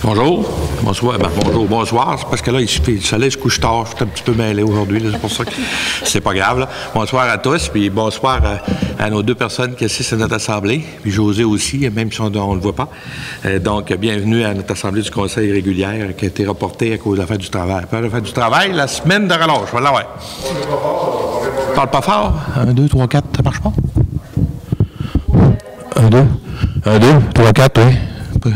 Bonjour. Bonsoir. Ben, bonjour, bonsoir. C'est parce que là, le soleil se couche tard. Je suis un petit peu mêlé aujourd'hui. C'est pour ça que c'est pas grave. Là. Bonsoir à tous. Puis bonsoir à nos deux personnes qui assistent à notre assemblée. Puis José aussi, même si on ne le voit pas. Donc, bienvenue à notre assemblée du Conseil régulière qui a été reportée à cause de la fête du travail. Après la fête du travail, la semaine de relâche. Voilà, ouais. Parle pas fort. 1, 2, 3, 4. Ça marche pas? 1, 2. 1, 2, 3, 4, oui.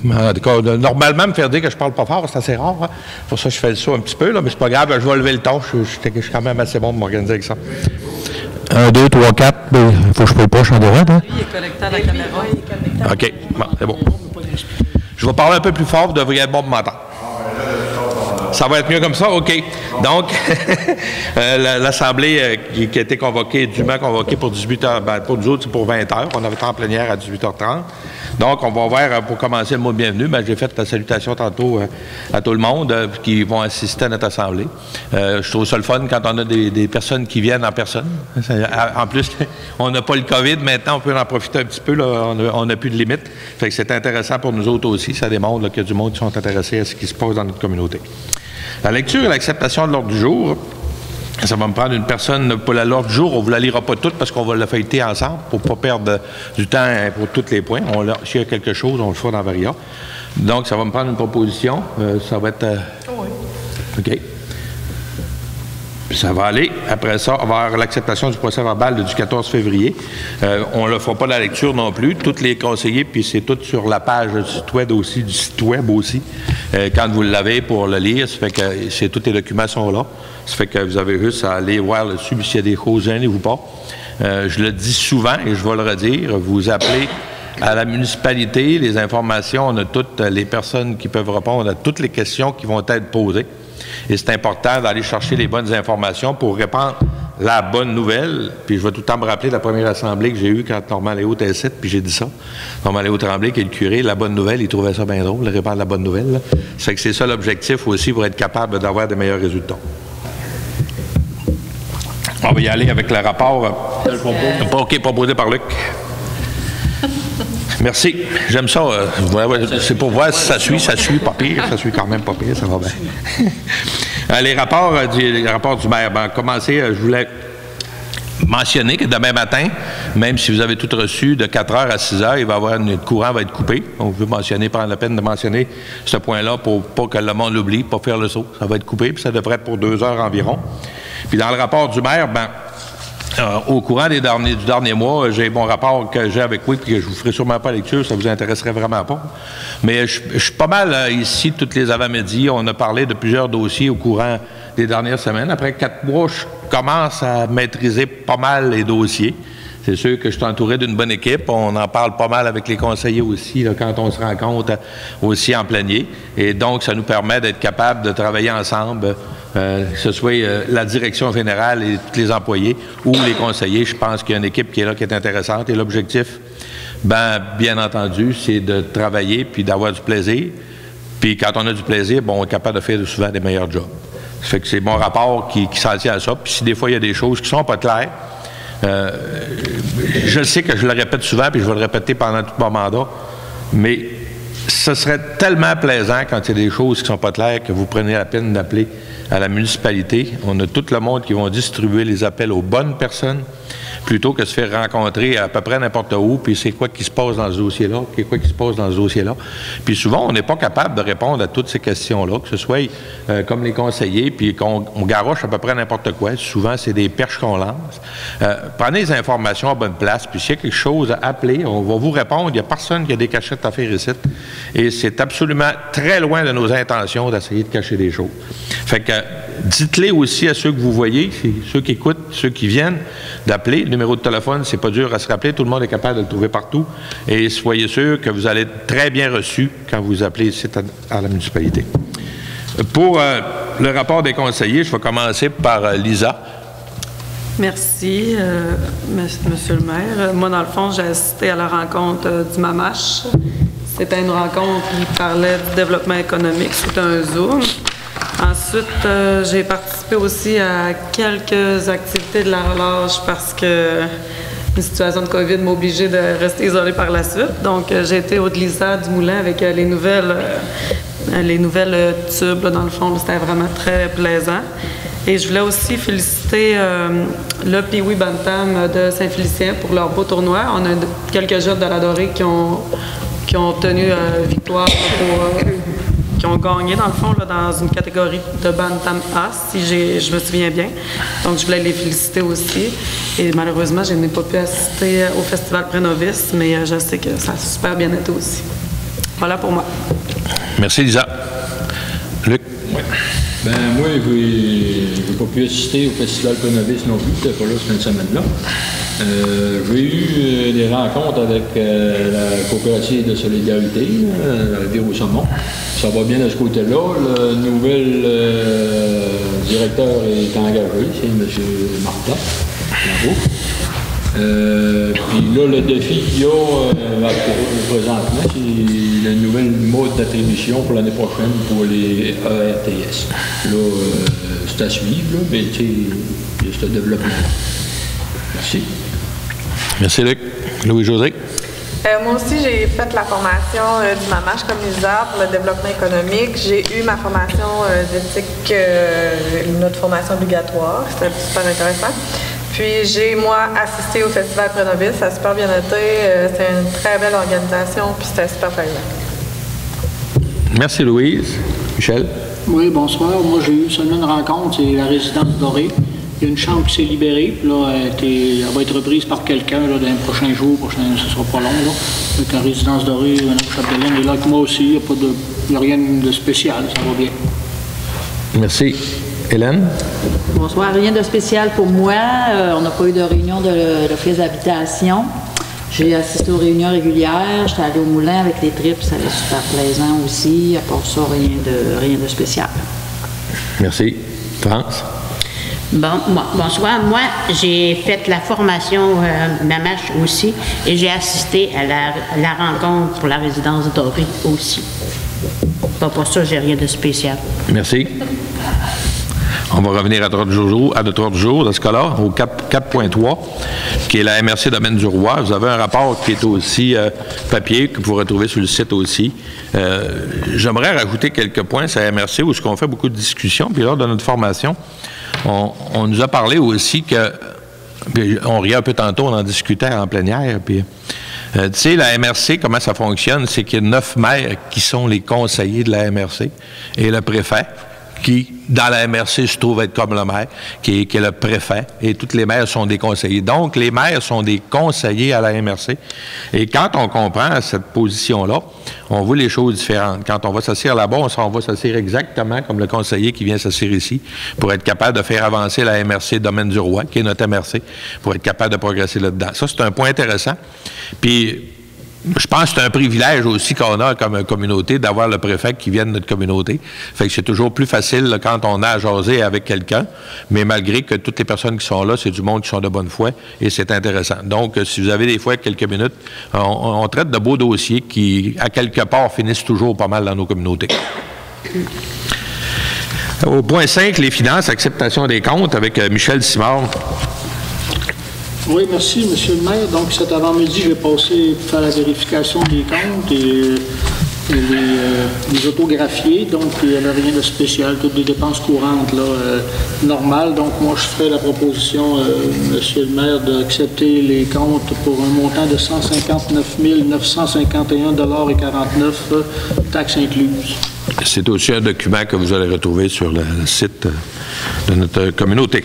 Normalement, me faire dire que je parle pas fort, c'est assez rare. Hein? Pour ça, je fais le saut un petit peu, là, mais c'est pas grave, je vais lever le ton. Je suis quand même assez bon pour m'organiser avec ça. 1, 2, 3, 4. Il faut que je paye pas, je suis en droite. Hein? Il est connecté à la caméra. OK, bon, c'est bon. Je vais parler un peu plus fort, vous devriez être bon pour m'entendre. Ça va être mieux comme ça? OK. Donc, l'Assemblée qui a été convoquée, dûment convoquée pour 18 h, ben, pour nous autres, c'est pour 20 h. On avait temps plénière à 18h30. Donc, on va voir, pour commencer le mot de bienvenue, ben, j'ai fait la salutation tantôt à tout le monde qui vont assister à notre Assemblée. Je trouve ça le fun quand on a des personnes qui viennent en personne. En plus, on n'a pas le COVID. Maintenant, on peut en profiter un petit peu. Là, on n'a plus de limite. Fait que c'est intéressant pour nous autres aussi. Ça démontre qu'il y a du monde qui sont intéressés à ce qui se passe dans notre communauté. La lecture et l'acceptation de l'ordre du jour, ça va me prendre une personne pour l'ordre du jour. On ne vous la lira pas toute parce qu'on va la feuilleter ensemble pour ne pas perdre du temps pour tous les points. S'il y a quelque chose, on le fera dans Varia. Donc, ça va me prendre une proposition. Ça va être... Oui. OK. Puis ça va aller. Après ça, on va avoir l'acceptation du procès verbal du 14 février. On ne le fera pas la lecture non plus. Tous les conseillers, puis c'est tout sur la page du site web aussi. Quand vous l'avez pour le lire, ça fait que tous les documents sont là. Ça fait que vous avez juste à aller voir dessus, s'il y a des choses, gênez-vous pas. Je le dis souvent et je vais le redire. Vous appelez à la municipalité, les informations, on a toutes les personnes qui peuvent répondre à toutes les questions qui vont être posées. Et c'est important d'aller chercher les bonnes informations pour répandre la bonne nouvelle. Puis je vais tout le temps me rappeler de la première assemblée que j'ai eue quand Normand Léo était ici, puis j'ai dit ça. Normand Léo Tremblay, qui est le curé, la bonne nouvelle, il trouvait ça bien drôle, de répandre la bonne nouvelle. Là. Ça fait que c'est ça l'objectif aussi pour être capable d'avoir de meilleurs résultats. On va y aller avec le rapport proposé par Luc. Merci. J'aime ça. C'est pour voir si ça suit pas pire. Ça suit quand même pas pire, ça va bien. Les rapports du maire. Ben, commencer, je voulais mentionner que demain matin, même si vous avez tout reçu, de 4 h à 6 h, le courant va être coupé. Donc, je veux prendre la peine de mentionner ce point-là pour pas que le monde l'oublie, pas faire le saut. Ça va être coupé, puis ça devrait être pour 2 heures environ. Puis dans le rapport du maire, au courant du dernier mois, j'ai mon rapport que j'ai avec vous, puis que je vous ferai sûrement pas la lecture, ça vous intéresserait vraiment pas. Mais je suis pas mal ici, toutes les avant-midi. On a parlé de plusieurs dossiers au courant des dernières semaines. Après 4 mois, je commence à maîtriser pas mal les dossiers. C'est sûr que je suis entouré d'une bonne équipe. On en parle pas mal avec les conseillers aussi, là, quand on se rencontre aussi en plénier. Et donc, ça nous permet d'être capable de travailler ensemble, que ce soit la direction générale et tous les employés ou les conseillers. Je pense qu'il y a une équipe qui est là, qui est intéressante. Et l'objectif, bien entendu, c'est de travailler puis d'avoir du plaisir. Puis quand on a du plaisir, on est capable de faire souvent des meilleurs jobs. Ça fait que c'est mon rapport qui s'en tient à ça. Puis si des fois, il y a des choses qui sont pas claires, je sais que je le répète souvent, puis je vais le répéter pendant tout mon mandat, mais ce serait tellement plaisant quand il y a des choses qui ne sont pas claires que vous prenez la peine d'appeler à la municipalité. On a tout le monde qui vont distribuer les appels aux bonnes personnes plutôt que de se faire rencontrer à peu près n'importe où, puis c'est quoi qui se passe dans ce dossier-là, quoi qui se passe dans ce dossier-là. Puis souvent, on n'est pas capable de répondre à toutes ces questions-là, que ce soit comme les conseillers, puis qu'on garoche à peu près n'importe quoi. Souvent, c'est des perches qu'on lance. Prenez les informations à bonne place, puis s'il y a quelque chose à appeler, on va vous répondre. Il n'y a personne qui a des cachettes à faire ici. Et c'est absolument très loin de nos intentions d'essayer de cacher des choses. Fait que dites-les aussi à ceux que vous voyez, ceux qui écoutent, ceux qui viennent, d'appeler. Le numéro de téléphone, c'est pas dur à se rappeler. Tout le monde est capable de le trouver partout. Et soyez sûr que vous allez être très bien reçu quand vous appelez ici à la municipalité. Pour le rapport des conseillers, je vais commencer par Lisa. Merci, Monsieur le maire. Moi, dans le fond, j'ai assisté à la rencontre du MAMACH. C'était une rencontre qui parlait du développement économique. C'était un Zoom. Ensuite, j'ai participé aussi à quelques activités de la relâche parce que une situation de COVID m'a obligée de rester isolée par la suite. Donc, j'ai été au glissade du moulin avec les nouvelles tubes, là, dans le fond. C'était vraiment très plaisant. Et je voulais aussi féliciter le Pee-Wee Bantam de Saint-Félicien pour leur beau tournoi. On a quelques jeunes de la Dorée qui ont obtenu victoire qui ont gagné, dans le fond, là, dans une catégorie de Bantam A, si je me souviens bien. Donc, je voulais les féliciter aussi. Et malheureusement, je n'ai pas pu assister au Festival Pré-Novice, mais je sais que ça a super bien été aussi. Voilà pour moi. Merci, Lisa. Luc? Oui. Ben moi, je n'ai pas pu assister au Festival Pré-Novice non plus, je n'étais pas là cette semaine-là. J'ai eu des rencontres avec la coopérative de solidarité, la Rivière-au-Saumon. Ça va bien de ce côté-là. Le nouvel directeur est engagé, c'est M. Martin. Bravo. Puis là, le défi qu'il y a présentement, c'est le nouvel mode d'attribution pour l'année prochaine pour les ERTS. Là, c'est à suivre, là, mais tu sais, il y a ce développement. Merci. Merci, Luc. Louis-José? Moi aussi, j'ai fait la formation du MAMACH comme Lisa pour le développement économique. J'ai eu ma formation d'éthique, notre formation obligatoire. C'était super intéressant. Puis j'ai, moi, assisté au Festival Pré-Novice. Ça a super bien été. C'est une très belle organisation, puis c'était super plaisant. Merci, Louise. Michel? Oui, bonsoir. Moi, j'ai eu seulement une rencontre, c'est la résidence dorée. Il y a une chambre qui s'est libérée, puis là, elle va être reprise par quelqu'un dans les prochains jours. Ce sera pas long, là. Donc, la résidence dorée, Mme Chapdelaine est là avec moi aussi. Il n'y a rien de spécial, ça va bien. Merci. Hélène? Bonsoir. Rien de spécial pour moi. On n'a pas eu de réunion de l'Office d'habitation. J'ai assisté aux réunions régulières. J'étais allée au moulin avec les tripes. Ça allait super plaisant aussi. À part ça, rien de spécial. Merci. France? Bon, bonsoir. Moi, j'ai fait la formation MAMACH aussi et j'ai assisté à la rencontre pour la résidence dorée aussi. Pas pour ça, j'ai rien de spécial. Merci. On va revenir à notre ordre du jour, dans ce cas-là, au 4.3, qui est la MRC Domaine du Roi. Vous avez un rapport qui est aussi papier, que vous retrouvez sur le site aussi. J'aimerais rajouter quelques points sur la MRC, où on fait beaucoup de discussions. Puis lors de notre formation, on nous a parlé aussi que, puis on riait un peu tantôt, on en discutait en plénière, puis tu sais, la MRC, comment ça fonctionne, c'est qu'il y a 9 maires qui sont les conseillers de la MRC et le préfet, qui, dans la MRC, se trouve être comme le maire, qui est le préfet, et tous les maires sont des conseillers. Donc, les maires sont des conseillers à la MRC. Et quand on comprend cette position-là, on voit les choses différentes. Quand on va s'asseoir là-bas, on va s'asseoir exactement comme le conseiller qui vient s'asseoir ici, pour être capable de faire avancer la MRC Domaine du Roi, qui est notre MRC, pour être capable de progresser là-dedans. Ça, c'est un point intéressant. Puis, je pense que c'est un privilège aussi qu'on a comme communauté d'avoir le préfet qui vient de notre communauté. Fait que c'est toujours plus facile là, quand on a à jaser avec quelqu'un, mais malgré que toutes les personnes qui sont là, c'est du monde qui sont de bonne foi et c'est intéressant. Donc, si vous avez des fois quelques minutes, on traite de beaux dossiers qui, à quelque part, finissent toujours pas mal dans nos communautés. Au point 5, les finances, acceptation des comptes avec Michel Simard. Oui, merci, M. le maire. Donc, cet avant-midi, j'ai passé pour faire la vérification des comptes et les autographiés. Donc, il n'y avait rien de spécial, toutes des dépenses courantes là, normales. Donc, moi, je ferai la proposition, M. le maire, d'accepter les comptes pour un montant de 159 951,49 $, taxes incluses. C'est aussi un document que vous allez retrouver sur le site de notre communauté.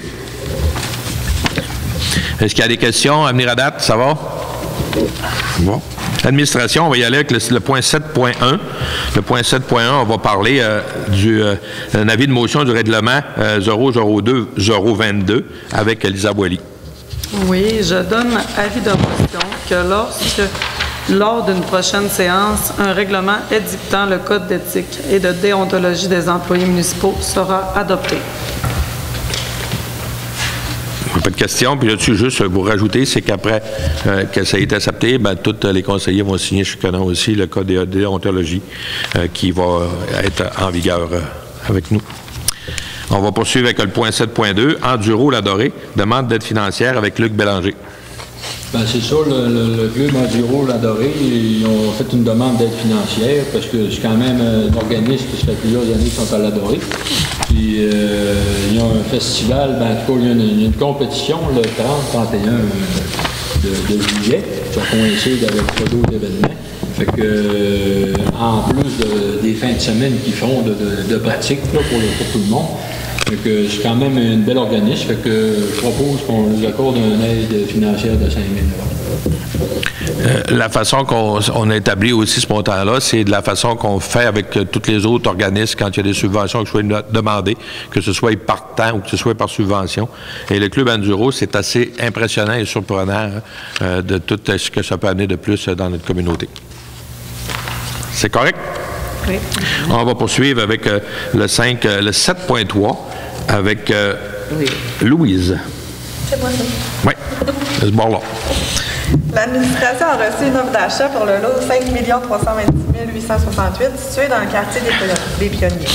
Est-ce qu'il y a des questions à venir à date? Ça va? Bon. L'administration, on va y aller avec le point 7.1. Le point 7.1, on va parler d'un avis de motion du règlement 002-022 avec Lisa Boily. Oui, je donne avis de motion que lors d'une prochaine séance, un règlement édictant le code d'éthique et de déontologie des employés municipaux sera adopté. Pas de questions. Puis là-dessus, juste vous rajouter, c'est qu'après que ça ait été accepté, bien, tous les conseillers vont signer chacun aussi le code de déontologie qui va être en vigueur avec nous. On va poursuivre avec le point 7.2. Enduro La Dorée, demande d'aide financière avec Luc Bélanger. Ben, c'est ça, le club Enduro Landoré, ils ont fait une demande d'aide financière parce que c'est quand même un organisme qui ça fait plusieurs années qu'ils sont à Landoré. Puis ils ont un festival, ben, en tout cas, il y a une compétition le 30-31 de juillet, qui coïncide avec d'autres événements. Fait que, en plus des fins de semaine qu'ils font de pratique là, pour tout le monde, fait que c'est quand même une belle organisme. Fait que je propose qu'on nous accorde une aide financière de 5 000 La façon qu'on établit aussi ce montant-là, c'est de la façon qu'on fait avec tous les autres organismes quand il y a des subventions qui soient demandées, que ce soit par temps ou que ce soit par subvention. Et le Club Enduro, c'est assez impressionnant et surprenant de tout ce que ça peut amener de plus dans notre communauté. C'est correct? Oui. On va poursuivre avec le 7.3 avec Louise. C'est moi ça. Oui, c'est ce bord-là. L'administration a reçu une offre d'achat pour le lot 5 326 868 situé dans le quartier des Pionniers.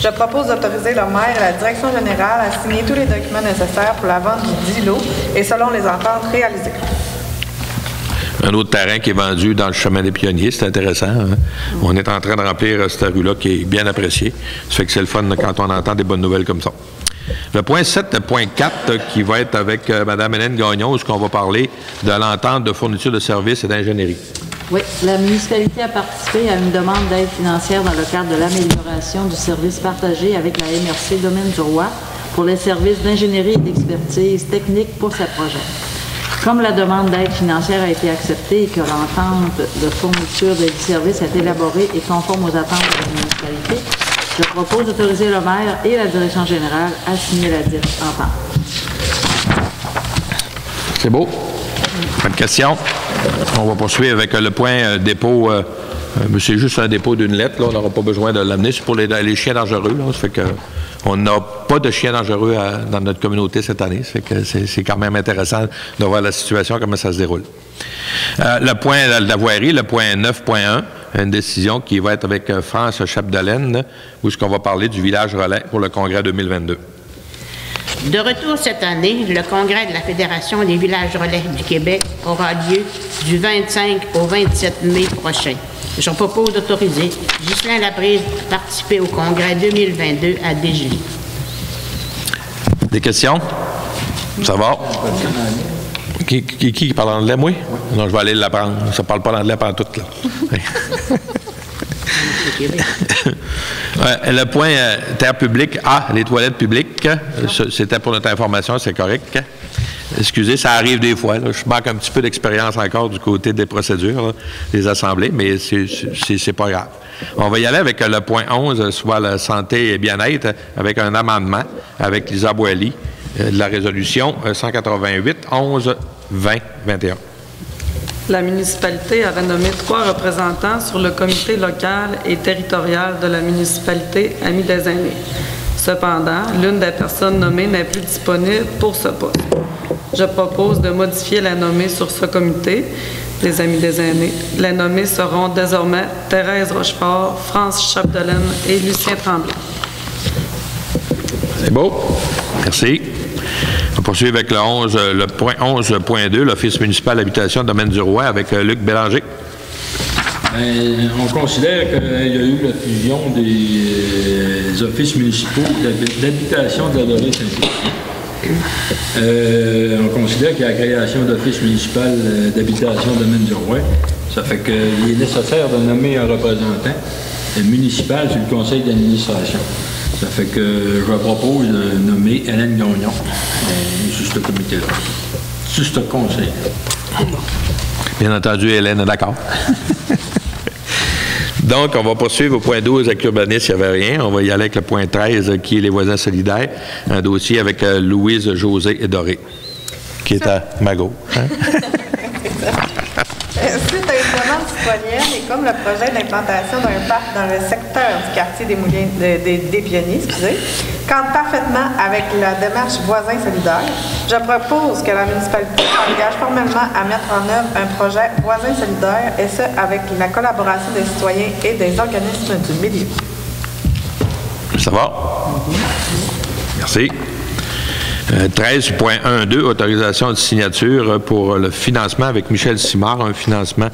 Je propose d'autoriser le maire et la direction générale à signer tous les documents nécessaires pour la vente du dit lot et selon les ententes réalisées. Un autre terrain qui est vendu dans le chemin des Pionniers, c'est intéressant. Hein? On est en train de remplir cette rue-là qui est bien appréciée. Ça fait que c'est le fun quand on entend des bonnes nouvelles comme ça. Le point 7.4 qui va être avec Mme Hélène Gagnon, où on va parler de l'entente de fourniture de services et d'ingénierie. Oui, la municipalité a participé à une demande d'aide financière dans le cadre de l'amélioration du service partagé avec la MRC Domaine du Roi pour les services d'ingénierie et d'expertise technique pour ce projet. Comme la demande d'aide financière a été acceptée et que l'entente de fourniture de services est élaborée et conforme aux attentes de la municipalité, je propose d'autoriser le maire et la direction générale à signer la dite entente. C'est beau. Pas de questions? On va poursuivre avec le point dépôt. C'est juste un dépôt d'une lettre. Là. On n'aura pas besoin de l'amener. C'est pour les chiens dangereux. Là. Ça fait que on n'a pas de chiens dangereux dans notre communauté cette année. Ça fait que c'est quand même intéressant de voir la situation, comment ça se déroule. Le point de la voirie, le point 9.1, une décision qui va être avec France Chapdelaine, où est-ce qu'on va parler du village relais pour le congrès 2022. De retour cette année, le congrès de la Fédération des villages relais du Québec aura lieu du 25 au 27 mai prochain. Je propose d'autoriser Ghislain Laprise à participer au congrès 2022 à Desjely. Des questions? Ça va? Qui parle anglais, moi? Oui. Non, je vais aller l'apprendre. Ça ne parle pas l'anglais pendant tout, là. Le point terre publique A, les toilettes publiques. C'était pour notre information, c'est correct. Excusez, ça arrive des fois. Là. Je manque un petit peu d'expérience encore du côté des procédures, là, des assemblées, mais c'est pas grave. On va y aller avec le point 11, soit la santé et bien-être, avec un amendement avec Lisa Boily de la résolution 188-11-20-21. La municipalité avait nommé 3 représentants sur le comité local et territorial de la municipalité Amis des aînés. Cependant, l'une des personnes nommées n'est plus disponible pour ce poste. Je propose de modifier la nommée sur ce comité des Amis des aînés. Les nommés seront désormais Thérèse Rochefort, France Chapdelaine et Lucien Tremblay. C'est beau. Merci. On poursuit avec le point 11.2, l'Office municipal d'habitation Domaine du Roi, avec Luc Bélanger. Bien, on considère qu'il y a eu la fusion des offices municipaux d'habitation de la Dorée-Saint-Félicien. On considère qu'il y a la création d'office municipal d'habitation Domaine du Roi. Ça fait qu'il est nécessaire de nommer un représentant municipal sur le conseil d'administration. Ça fait que je propose de nommer Hélène Gagnon sur ce comité-là, sur ce conseil. Bien entendu, Hélène est d'accord. Donc, on va poursuivre au point 12 avec l'urbanisme, il n'y avait rien. On va y aller avec le point 13, qui est les voisins solidaires. Un dossier avec Louise, José et Doré, qui est à Magot. Hein? Suite à une demande citoyenne et comme le projet d'implantation d'un parc dans le secteur du quartier des Moulins des Pionniers, cadre parfaitement avec la démarche voisin solidaire, je propose que la municipalité s'engage formellement à mettre en œuvre un projet voisin solidaire et ce avec la collaboration des citoyens et des organismes du milieu. Ça va? Merci. 13.12, autorisation de signature pour le financement avec Michel Simard, un financement.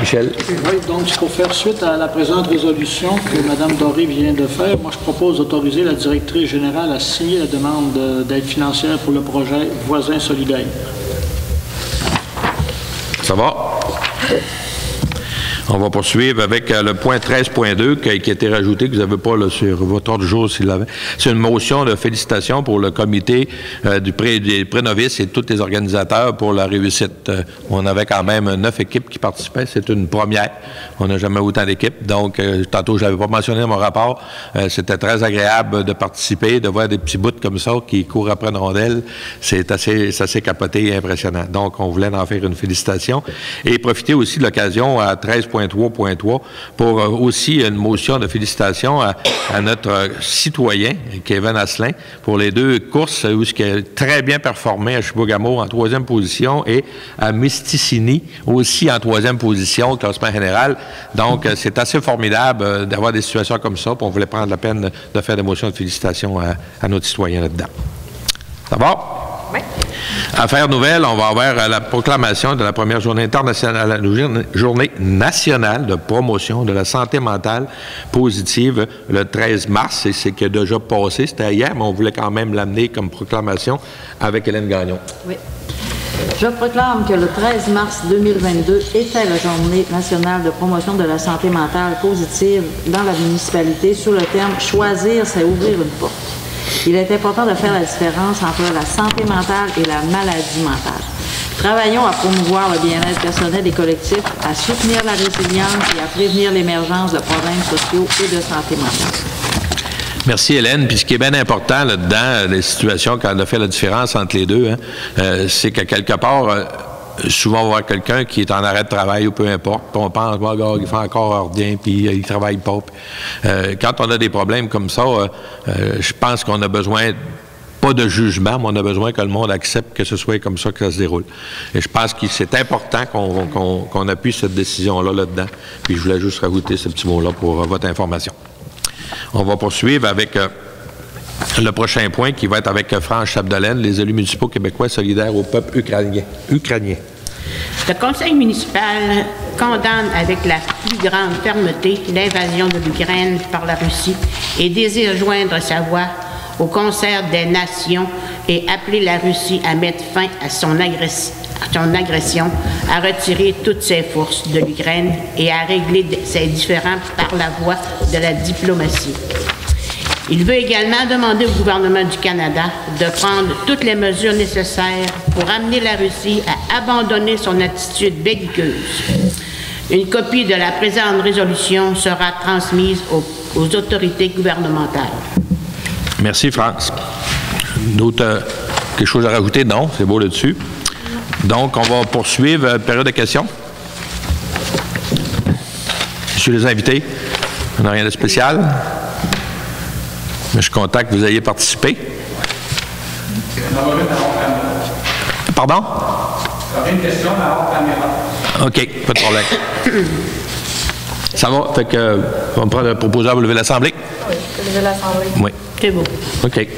Michel? Oui, donc c'est pour faire suite à la présente résolution que Mme Doré vient de faire. Moi, je propose d'autoriser la directrice générale à signer la demande d'aide financière pour le projet Voisins solidaires. Ça va? On va poursuivre avec le point 13.2 qui a été rajouté, que vous n'avez pas là, sur votre ordre du jour s'il l'avait. C'est une motion de félicitations pour le comité des pré-novices et tous les organisateurs pour la réussite. On avait quand même 9 équipes qui participaient. C'est une première. On n'a jamais autant d'équipes. Donc, tantôt, je n'avais pas mentionné dans mon rapport, c'était très agréable de participer, de voir des petits bouts comme ça qui courent après une rondelle. C'est assez capoté et impressionnant. Donc, on voulait en faire une félicitation. Et profiter aussi de l'occasion à 13.3.3 pour aussi une motion de félicitations à notre citoyen, Kevin Asselin, pour les 2 courses où il a très bien performé à Chibougamau en 3e position et à Misticini aussi en 3e position au classement général. Donc, c'est assez formidable d'avoir des situations comme ça. Puis on voulait prendre la peine de faire des motions de félicitations à notre citoyen là-dedans. Ça va? Oui. Affaires nouvelles, on va avoir la proclamation de la première journée internationale, journée nationale de promotion de la santé mentale positive le 13 mars. Et c'est qui a déjà passé, c'était hier, mais on voulait quand même l'amener comme proclamation avec Hélène Gagnon. Oui. Je proclame que le 13 mars 2022 était la journée nationale de promotion de la santé mentale positive dans la municipalité sous le terme « Choisir, c'est ouvrir une porte ». Il est important de faire la différence entre la santé mentale et la maladie mentale. Travaillons à promouvoir le bien-être personnel et collectif, à soutenir la résilience et à prévenir l'émergence de problèmes sociaux et de santé mentale. Merci, Hélène. Puis ce qui est bien important là-dedans, les situations, quand on a fait la différence entre les deux, c'est que quelque part, souvent, on va voir quelqu'un qui est en arrêt de travail ou peu importe, puis on pense, il fait encore rien, puis il travaille pas. Quand on a des problèmes comme ça, je pense qu'on a besoin, pas de jugement, mais on a besoin que le monde accepte que ce soit comme ça que ça se déroule. Et je pense que c'est important qu'on appuie cette décision-là là-dedans. Puis je voulais juste rajouter ce petit mot-là pour votre information. On va poursuivre avec le prochain point qui va être avec France Chapdelaine, les élus municipaux québécois solidaires au peuple ukrainien. Le conseil municipal condamne avec la plus grande fermeté l'invasion de l'Ukraine par la Russie et désire joindre sa voix au concert des nations et appeler la Russie à mettre fin à son agression, à retirer toutes ses forces de l'Ukraine et à régler ses différends par la voie de la diplomatie. Il veut également demander au gouvernement du Canada de prendre toutes les mesures nécessaires pour amener la Russie à abandonner son attitude belliqueuse. Une copie de la présente résolution sera transmise aux autorités gouvernementales. Merci, France. D'autres, quelque chose à rajouter? Non, c'est beau là-dessus. Donc, on va poursuivre période de questions. Monsieur les invités, on n'a rien de spécial. Mais je suis content que vous ayez participé. Pardon? J'aurais une question, mais hors caméra. OK, pas de problème. Ça va? Fait que, on va me prendre un proposeur pour lever l'Assemblée? Oui, je peux lever l'Assemblée. Oui. C'est beau. OK.